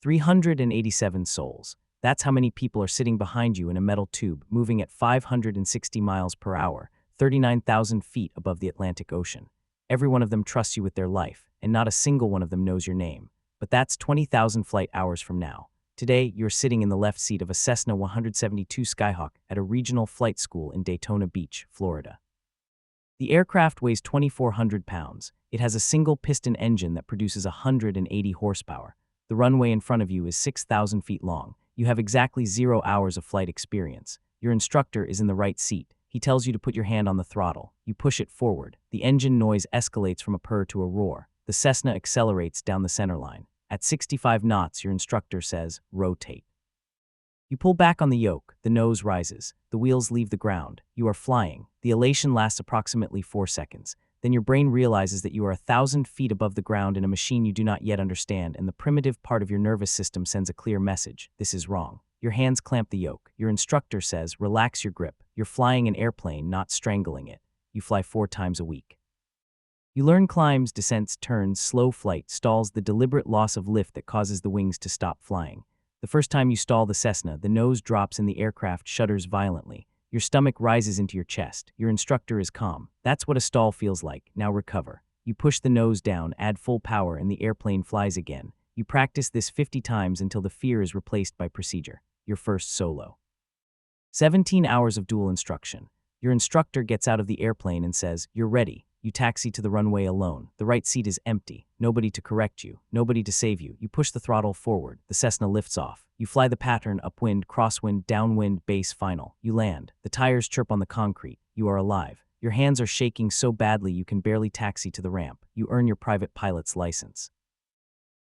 387 souls. That's how many people are sitting behind you in a metal tube, moving at 560 miles per hour, 39,000 feet above the Atlantic Ocean. Every one of them trusts you with their life, and not a single one of them knows your name. But that's 20,000 flight hours from now. Today, you're sitting in the left seat of a Cessna 172 Skyhawk at a regional flight school in Daytona Beach, Florida. The aircraft weighs 2,400 pounds. It has a single piston engine that produces 180 horsepower. The runway in front of you is 6,000 feet long. You have exactly 0 hours of flight experience. Your instructor is in the right seat. He tells you to put your hand on the throttle. You push it forward. The engine noise escalates from a purr to a roar. The Cessna accelerates down the center line. At 65 knots, your instructor says, rotate. You pull back on the yoke. The nose rises. The wheels leave the ground. You are flying. The elation lasts approximately 4 seconds. Then your brain realizes that you are 1,000 feet above the ground in a machine you do not yet understand, and the primitive part of your nervous system sends a clear message. This is wrong. Your hands clamp the yoke. Your instructor says, relax your grip. You're flying an airplane, not strangling it. You fly 4 times a week. You learn climbs, descents, turns, slow flight, stalls, the deliberate loss of lift that causes the wings to stop flying. The first time you stall the Cessna, the nose drops and the aircraft shudders violently. Your stomach rises into your chest. Your instructor is calm. That's what a stall feels like. Now recover. You push the nose down, add full power, and the airplane flies again. You practice this 50 times until the fear is replaced by procedure. Your first solo. 17 hours of dual instruction. Your instructor gets out of the airplane and says, you're ready. You taxi to the runway alone. The right seat is empty. Nobody to correct you. Nobody to save you. You push the throttle forward. The Cessna lifts off. You fly the pattern upwind, crosswind, downwind, base, final. You land. The tires chirp on the concrete. You are alive. Your hands are shaking so badly you can barely taxi to the ramp. You earn your private pilot's license.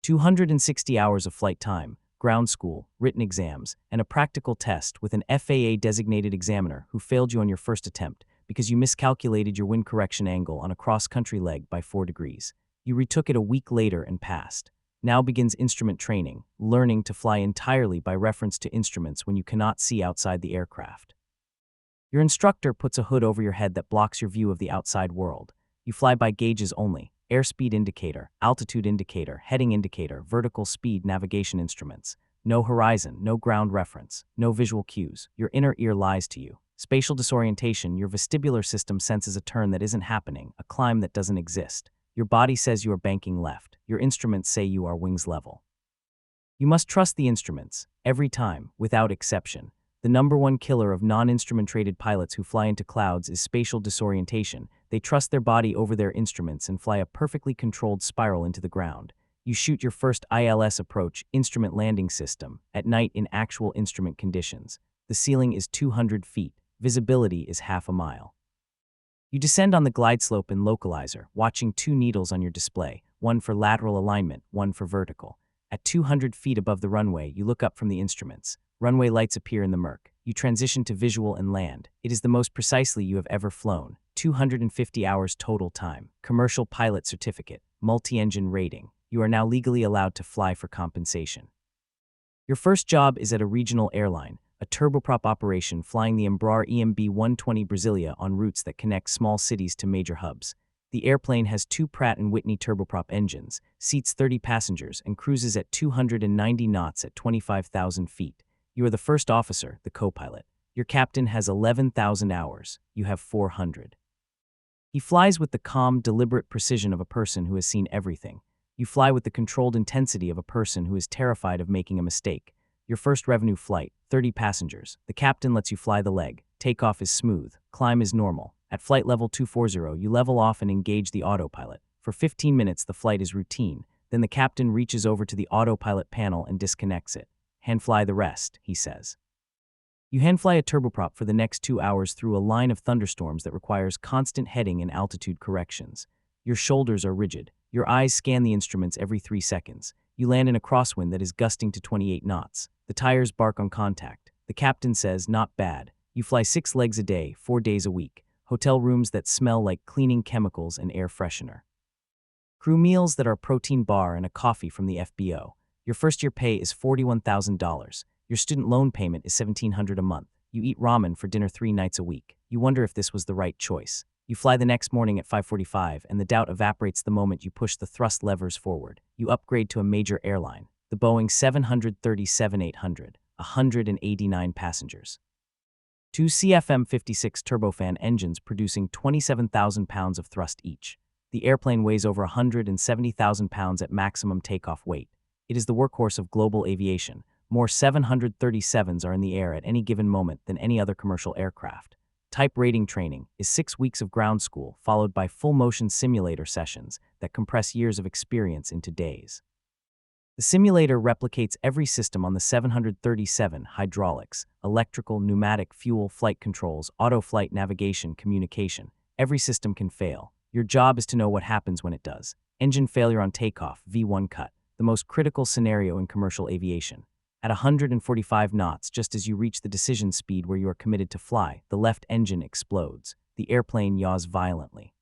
260 hours of flight time, ground school, written exams, and a practical test with an FAA-designated examiner who failed you on your first attempt because you miscalculated your wind correction angle on a cross-country leg by 4 degrees. You retook it a week later and passed. Now begins instrument training, learning to fly entirely by reference to instruments when you cannot see outside the aircraft. Your instructor puts a hood over your head that blocks your view of the outside world. You fly by gauges only: airspeed indicator, altitude indicator, heading indicator, vertical speed navigation instruments. No horizon, no ground reference, no visual cues. Your inner ear lies to you. Spatial disorientation, your vestibular system senses a turn that isn't happening, a climb that doesn't exist. Your body says you are banking left. Your instruments say you are wings level. You must trust the instruments, every time, without exception. The #1 killer of non-instrument-rated pilots who fly into clouds is spatial disorientation. They trust their body over their instruments and fly a perfectly controlled spiral into the ground. You shoot your first ILS approach, instrument landing system, at night in actual instrument conditions. The ceiling is 200 feet. Visibility is half a mile. You descend on the glide slope and localizer, watching 2 needles on your display, one for lateral alignment, one for vertical. At 200 feet above the runway, you look up from the instruments. Runway lights appear in the murk. You transition to visual and land. It is the most precisely you have ever flown. 250 hours total time. Commercial pilot certificate. Multi-engine rating. You are now legally allowed to fly for compensation. Your first job is at a regional airline, a turboprop operation flying the Embraer EMB 120 Brasilia on routes that connect small cities to major hubs. The airplane has 2 Pratt & Whitney turboprop engines, seats 30 passengers, and cruises at 290 knots at 25,000 feet. You are the first officer, the co-pilot. Your captain has 11,000 hours. You have 400. He flies with the calm, deliberate precision of a person who has seen everything. You fly with the controlled intensity of a person who is terrified of making a mistake. Your first revenue flight, 30 passengers. The captain lets you fly the leg. Takeoff is smooth. Climb is normal. At flight level 240, you level off and engage the autopilot. For 15 minutes, the flight is routine. Then the captain reaches over to the autopilot panel and disconnects it. Hand fly the rest, he says. You hand fly a turboprop for the next 2 hours through a line of thunderstorms that requires constant heading and altitude corrections. Your shoulders are rigid. Your eyes scan the instruments every 3 seconds. You land in a crosswind that is gusting to 28 knots. The tires bark on contact. The captain says, not bad. You fly 6 legs a day, 4 days a week. Hotel rooms that smell like cleaning chemicals and air freshener. Crew meals that are a protein bar and a coffee from the FBO. Your first-year pay is $41,000. Your student loan payment is $1,700 a month. You eat ramen for dinner 3 nights a week. You wonder if this was the right choice. You fly the next morning at 5:45, and the doubt evaporates the moment you push the thrust levers forward. You upgrade to a major airline. the Boeing 737-800, 189 passengers. Two CFM56 turbofan engines producing 27,000 pounds of thrust each. The airplane weighs over 170,000 pounds at maximum takeoff weight. It is the workhorse of global aviation. More 737s are in the air at any given moment than any other commercial aircraft. Type rating training is 6 weeks of ground school, followed by full-motion simulator sessions that compress years of experience into days. The simulator replicates every system on the 737: hydraulics, electrical, pneumatic, fuel, flight controls, auto-flight, navigation, communication. Every system can fail. Your job is to know what happens when it does. Engine failure on takeoff, V1 cut, the most critical scenario in commercial aviation. At 145 knots, just as you reach the decision speed where you are committed to fly, the left engine explodes. The airplane yaws violently.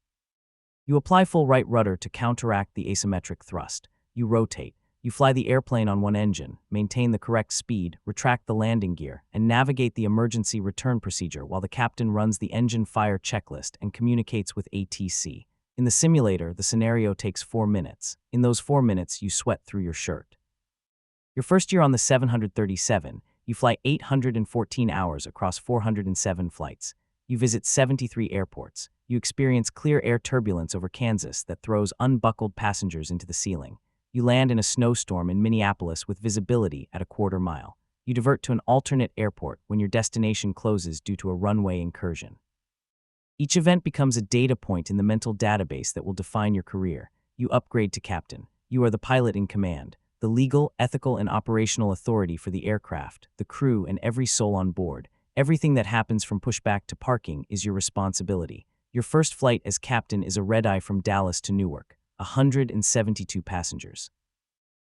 You apply full right rudder to counteract the asymmetric thrust. You rotate. You fly the airplane on one engine, maintain the correct speed, retract the landing gear, and navigate the emergency return procedure while the captain runs the engine fire checklist and communicates with ATC. In the simulator, the scenario takes 4 minutes. In those 4 minutes, you sweat through your shirt. Your first year on the 737, you fly 814 hours across 407 flights. You visit 73 airports. You experience clear air turbulence over Kansas that throws unbuckled passengers into the ceiling. You land in a snowstorm in Minneapolis with visibility at a quarter mile. You divert to an alternate airport when your destination closes due to a runway incursion. Each event becomes a data point in the mental database that will define your career. You upgrade to captain. You are the pilot in command, the legal, ethical, and operational authority for the aircraft, the crew, and every soul on board. Everything that happens from pushback to parking is your responsibility. Your first flight as captain is a red-eye from Dallas to Newark. 172 passengers.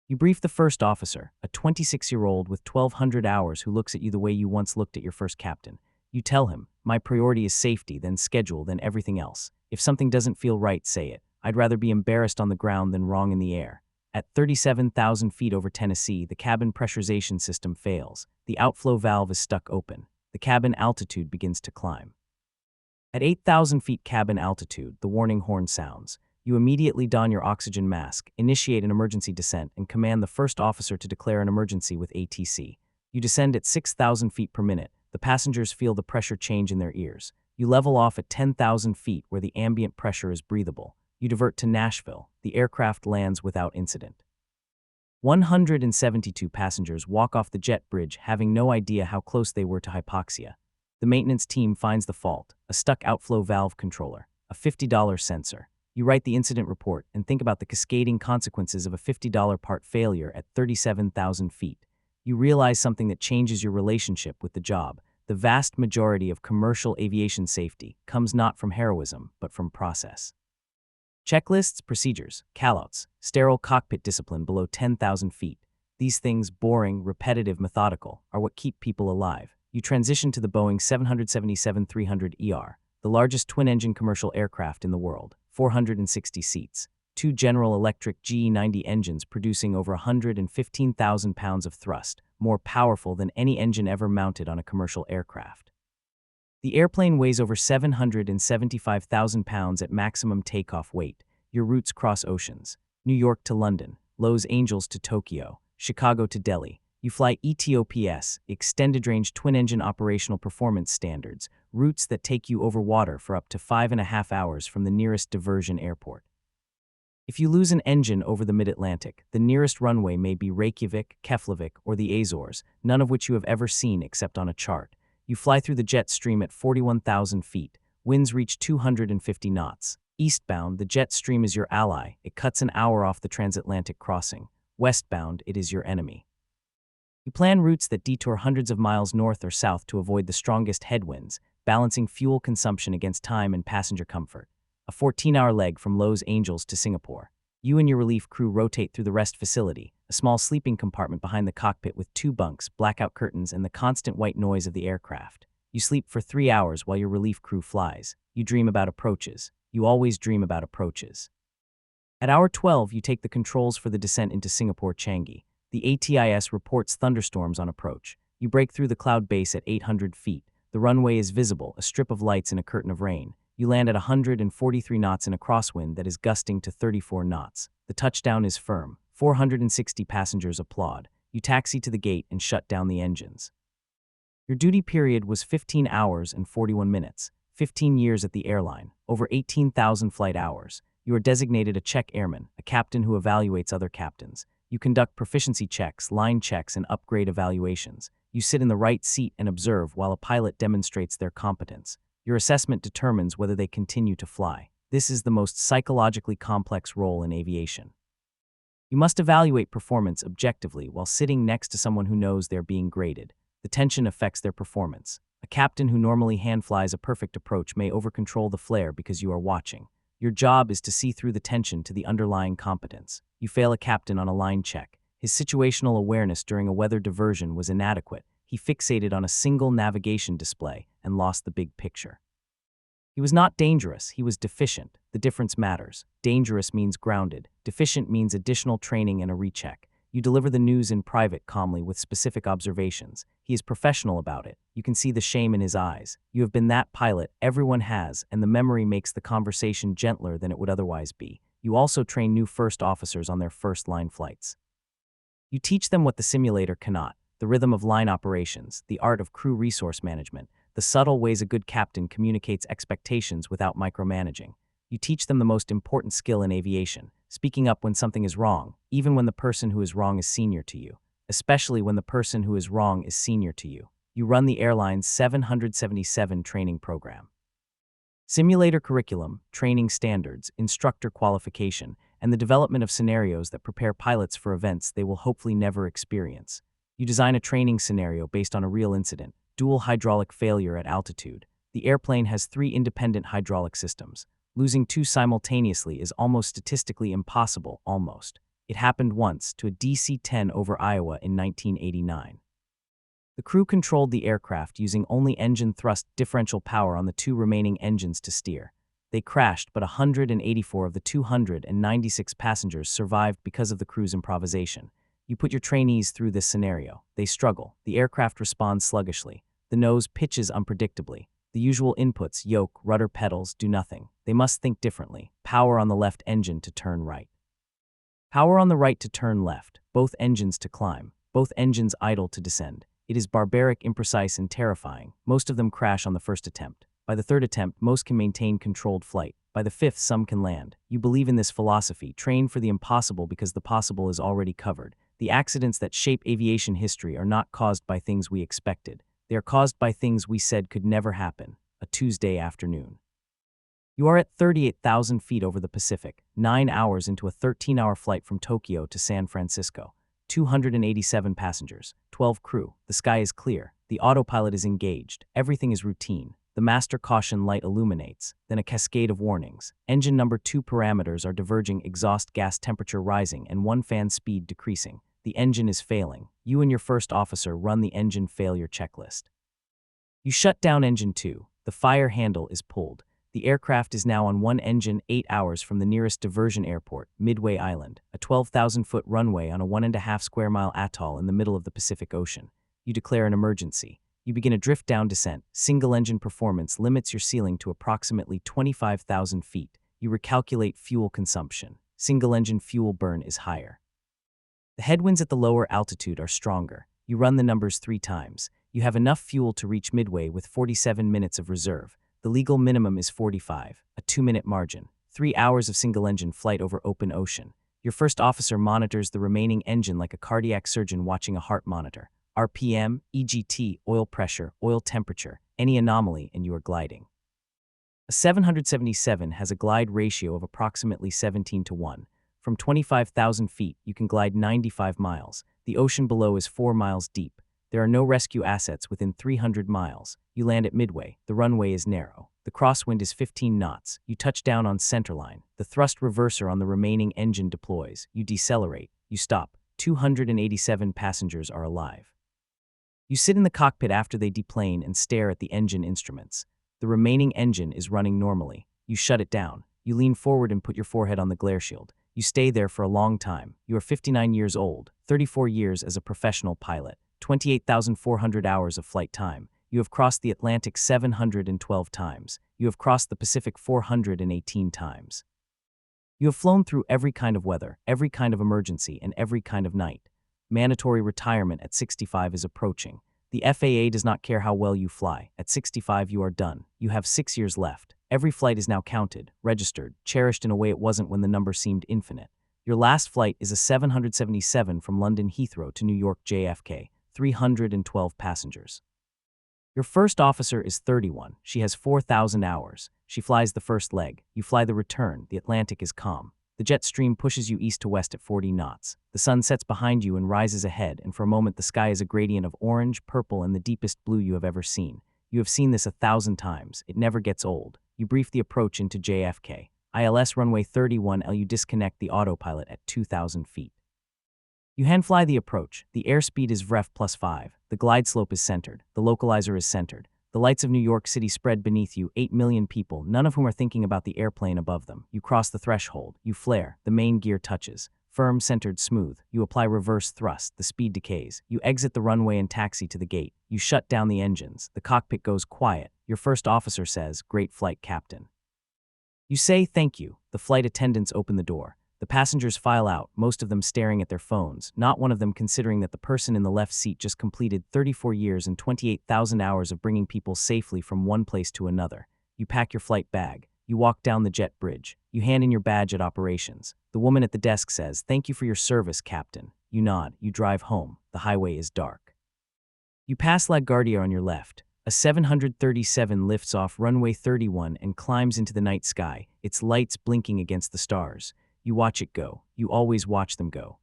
You brief the first officer, a 26-year-old with 1,200 hours who looks at you the way you once looked at your first captain. You tell him, my priority is safety, then schedule, then everything else. If something doesn't feel right, say it. I'd rather be embarrassed on the ground than wrong in the air. At 37,000 feet over Tennessee, the cabin pressurization system fails. The outflow valve is stuck open. The cabin altitude begins to climb. At 8,000 feet cabin altitude, the warning horn sounds. You immediately don your oxygen mask, initiate an emergency descent, and command the first officer to declare an emergency with ATC. You descend at 6,000 feet per minute. The passengers feel the pressure change in their ears. You level off at 10,000 feet where the ambient pressure is breathable. You divert to Nashville. The aircraft lands without incident. 172 passengers walk off the jet bridge having no idea how close they were to hypoxia. The maintenance team finds the fault, a stuck outflow valve controller, a $50 sensor. You write the incident report and think about the cascading consequences of a $50 part failure at 37,000 feet. You realize something that changes your relationship with the job. The vast majority of commercial aviation safety comes not from heroism, but from process. Checklists, procedures, callouts, sterile cockpit discipline below 10,000 feet. These things, boring, repetitive, methodical, are what keep people alive. You transition to the Boeing 777-300ER, the largest twin-engine commercial aircraft in the world. 460 seats, 2 General Electric GE90 engines producing over 115,000 pounds of thrust, more powerful than any engine ever mounted on a commercial aircraft. The airplane weighs over 775,000 pounds at maximum takeoff weight. Your routes cross oceans: New York to London, Los Angeles to Tokyo, Chicago to Delhi. You fly ETOPS, Extended Range Twin-Engine Operational Performance Standards, routes that take you over water for up to 5.5 hours from the nearest diversion airport. If you lose an engine over the mid-Atlantic, the nearest runway may be Reykjavik, Keflavik, or the Azores, none of which you have ever seen except on a chart. You fly through the jet stream at 41,000 feet. Winds reach 250 knots. Eastbound, the jet stream is your ally. It cuts an hour off the transatlantic crossing. Westbound, it is your enemy. You plan routes that detour hundreds of miles north or south to avoid the strongest headwinds, balancing fuel consumption against time and passenger comfort. A 14-hour leg from Los Angeles to Singapore. You and your relief crew rotate through the rest facility, a small sleeping compartment behind the cockpit with 2 bunks, blackout curtains, and the constant white noise of the aircraft. You sleep for 3 hours while your relief crew flies. You dream about approaches. You always dream about approaches. At hour 12, you take the controls for the descent into Singapore Changi. The ATIS reports thunderstorms on approach. You break through the cloud base at 800 feet. The runway is visible, a strip of lights in a curtain of rain. You land at 143 knots in a crosswind that is gusting to 34 knots. The touchdown is firm, 460 passengers applaud. You taxi to the gate and shut down the engines. Your duty period was 15 hours and 41 minutes, 15 years at the airline, over 18,000 flight hours. You are designated a check airman, a captain who evaluates other captains. You conduct proficiency checks, line checks, and upgrade evaluations. You sit in the right seat and observe while a pilot demonstrates their competence. Your assessment determines whether they continue to fly. This is the most psychologically complex role in aviation. You must evaluate performance objectively while sitting next to someone who knows they're being graded. The tension affects their performance. A captain who normally hand-flies a perfect approach may overcontrol the flare because you are watching. Your job is to see through the tension to the underlying competence. You fail a captain on a line check. His situational awareness during a weather diversion was inadequate. He fixated on a single navigation display and lost the big picture. He was not dangerous, he was deficient. The difference matters. Dangerous means grounded. Deficient means additional training and a recheck. You deliver the news in private calmly with specific observations. He is professional about it. You can see the shame in his eyes. You have been that pilot, everyone has, and the memory makes the conversation gentler than it would otherwise be. You also train new first officers on their first-line flights. You teach them what the simulator cannot: the rhythm of line operations, the art of crew resource management, the subtle ways a good captain communicates expectations without micromanaging. You teach them the most important skill in aviation: speaking up when something is wrong, even when the person who is wrong is senior to you, especially when the person who is wrong is senior to you. You run the airline's 777 training program. Simulator curriculum, training standards, instructor qualification, and the development of scenarios that prepare pilots for events they will hopefully never experience. You design a training scenario based on a real incident: dual hydraulic failure at altitude. The airplane has 3 independent hydraulic systems. Losing 2 simultaneously is almost statistically impossible, almost. It happened once to a DC-10 over Iowa in 1989. The crew controlled the aircraft using only engine thrust differential power on the 2 remaining engines to steer. They crashed, but 184 of the 296 passengers survived because of the crew's improvisation. You put your trainees through this scenario. They struggle. The aircraft responds sluggishly. The nose pitches unpredictably. The usual inputs, yoke, rudder, pedals, do nothing. They must think differently. Power on the left engine to turn right. Power on the right to turn left. Both engines to climb. Both engines idle to descend. It is barbaric, imprecise, and terrifying. Most of them crash on the first attempt. By the 3rd attempt, most can maintain controlled flight. By the 5th, some can land. You believe in this philosophy: train for the impossible because the possible is already covered. The accidents that shape aviation history are not caused by things we expected. They are caused by things we said could never happen. A Tuesday afternoon. You are at 38,000 feet over the Pacific, 9 hours into a 13-hour flight from Tokyo to San Francisco. 287 passengers, 12 crew. The sky is clear. The autopilot is engaged. Everything is routine. The master caution light illuminates, then a cascade of warnings. Engine number 2 parameters are diverging, exhaust gas temperature rising, and 1 fan speed decreasing. The engine is failing. You and your first officer run the engine failure checklist. You shut down engine 2. The fire handle is pulled. The aircraft is now on 1 engine, 8 hours from the nearest diversion airport, Midway Island, a 12,000-foot runway on a 1.5 square mile atoll in the middle of the Pacific Ocean. You declare an emergency. You begin a drift-down descent. Single-engine performance limits your ceiling to approximately 25,000 feet. You recalculate fuel consumption. Single-engine fuel burn is higher. The headwinds at the lower altitude are stronger. You run the numbers 3 times. You have enough fuel to reach Midway with 47 minutes of reserve. The legal minimum is 45, a 2-minute margin. 3 hours of single-engine flight over open ocean. Your first officer monitors the remaining engine like a cardiac surgeon watching a heart monitor. RPM, EGT, oil pressure, oil temperature, any anomaly, and you are gliding. A 777 has a glide ratio of approximately 17:1. From 25,000 feet, you can glide 95 miles. The ocean below is 4 miles deep. There are no rescue assets within 300 miles. You land at Midway. The runway is narrow. The crosswind is 15 knots. You touch down on centerline. The thrust reverser on the remaining engine deploys. You decelerate. You stop. 287 passengers are alive. You sit in the cockpit after they deplane and stare at the engine instruments. The remaining engine is running normally. You shut it down. You lean forward and put your forehead on the glare shield. You stay there for a long time. You are 59 years old, 34 years as a professional pilot, 28,400 hours of flight time. You have crossed the Atlantic 712 times. You have crossed the Pacific 418 times. You have flown through every kind of weather, every kind of emergency, and every kind of night. Mandatory retirement at 65 is approaching. The FAA does not care how well you fly. At 65, you are done. You have 6 years left. Every flight is now counted, registered, cherished in a way it wasn't when the number seemed infinite. Your last flight is a 777 from London Heathrow to New York JFK, 312 passengers. Your first officer is 31. She has 4,000 hours. She flies the first leg. You fly the return. The Atlantic is calm. The jet stream pushes you east to west at 40 knots. The sun sets behind you and rises ahead, and for a moment the sky is a gradient of orange, purple, and the deepest blue you have ever seen. You have seen this 1,000 times. It never gets old. You brief the approach into JFK. ILS runway 31L. You disconnect the autopilot at 2,000 feet. You hand-fly the approach. The airspeed is VREF +5. The glide slope is centered. The localizer is centered. The lights of New York City spread beneath you, 8 million people, none of whom are thinking about the airplane above them. You cross the threshold. You flare. The main gear touches. Firm, centered, smooth. You apply reverse thrust. The speed decays. You exit the runway and taxi to the gate. You shut down the engines. The cockpit goes quiet. Your first officer says, "Great flight, Captain." You say, "Thank you." The flight attendants open the door. The passengers file out, most of them staring at their phones, not one of them considering that the person in the left seat just completed 34 years and 28,000 hours of bringing people safely from one place to another. You pack your flight bag. You walk down the jet bridge. You hand in your badge at operations. The woman at the desk says, "Thank you for your service, Captain." You nod. You drive home. The highway is dark. You pass LaGuardia on your left. A 737 lifts off runway 31 and climbs into the night sky, its lights blinking against the stars. You watch it go. You always watch them go.